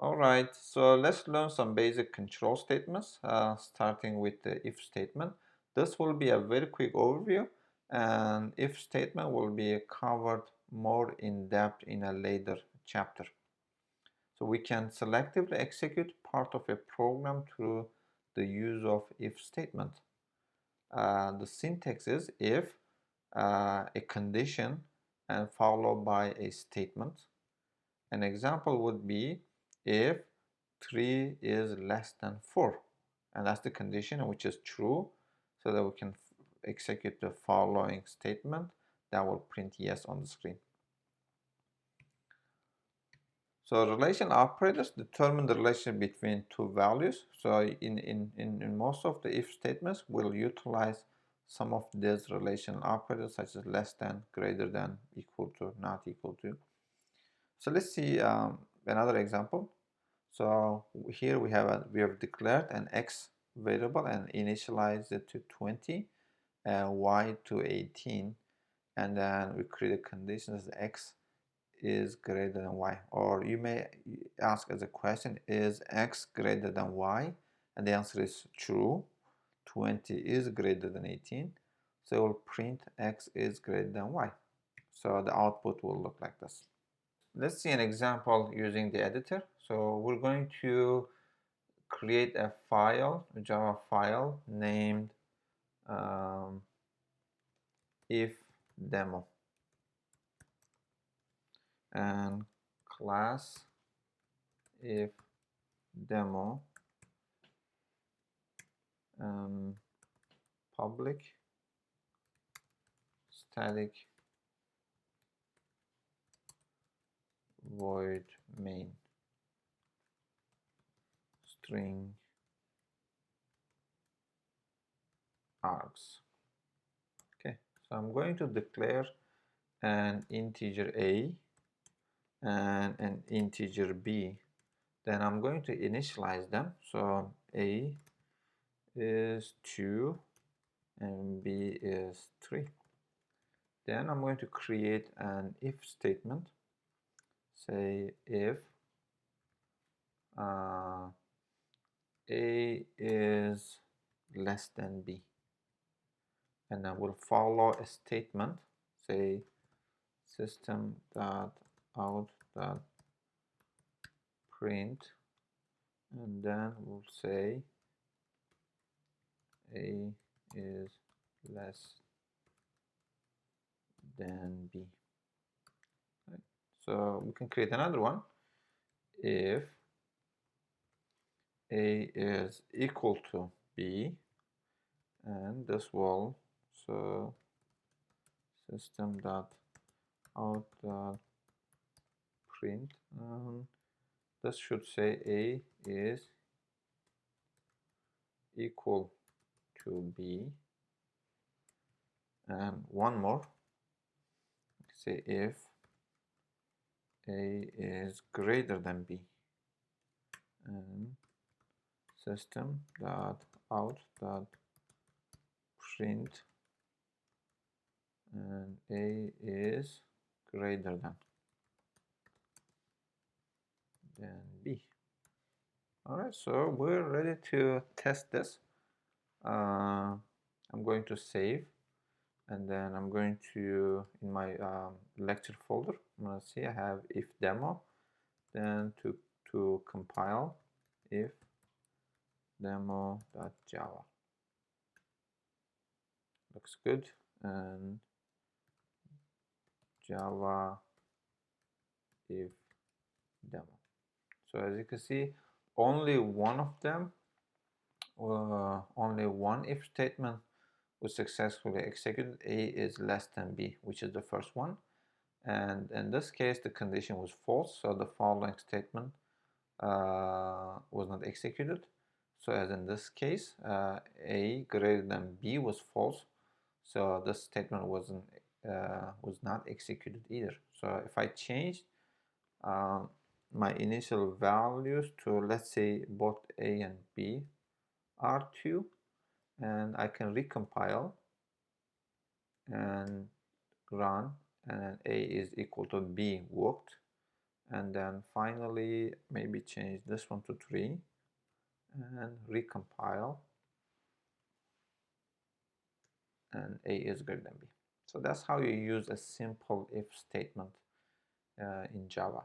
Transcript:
Alright, so let's learn some basic control statements, starting with the if statement. This will be a very quick overview, and if statement will be covered more in depth in a later chapter. So we can selectively execute part of a program through the use of if statement. The syntax is if a condition and followed by a statement. An example would be if 3 is less than 4, and that's the condition which is true, so that we can execute the following statement that will print yes on the screen. So relation operators determine the relation between two values. So in most of the if statements, we'll utilize some of these relational operators such as less than, greater than, equal to, not equal to. So let's see another example. So here we have declared an x variable and initialized it to 20 and y to 18, and then we create a condition as x is greater than y. Or you may ask as a question, is x greater than y? And the answer is true. 20 is greater than 18, so we'll print x is greater than y. So the output will look like this. Let's see an example using the editor. So we're going to create a file, a Java file named if demo, and class if demo, public static void main string args. Okay, so I'm going to declare an integer a and an integer b. Then I'm going to initialize them. So a is 2 and b is 3. Then I'm going to create an if statement. Say if a is less than b, and then we'll follow a statement. Say system.out.print, and then we'll say a is less than b. Right. So we can create another one. If a is equal to b, and this will, so system.out.print, this should say a is equal to b, and one more, say if a is greater than b, and system.out.print, and a is greater than b. Alright, so we're ready to test this. I'm going to save, and then I'm going to, in my lecture folder, I'm going to see I have if demo, then to compile if demo.java. Looks good. And Java if demo. So as you can see, only one of them, only one if statement was successfully executed. A is less than b, which is the first one, and in this case the condition was false, so the following statement was not executed. So as in this case, a greater than b was false, so this statement was not executed either. So if I changed my initial values to, let's say, both a and b are 2, and I can recompile and run, and then a is equal to b worked, and then finally maybe change this one to 3 and recompile, and A is greater than B. So that's how you use a simple if statement in Java.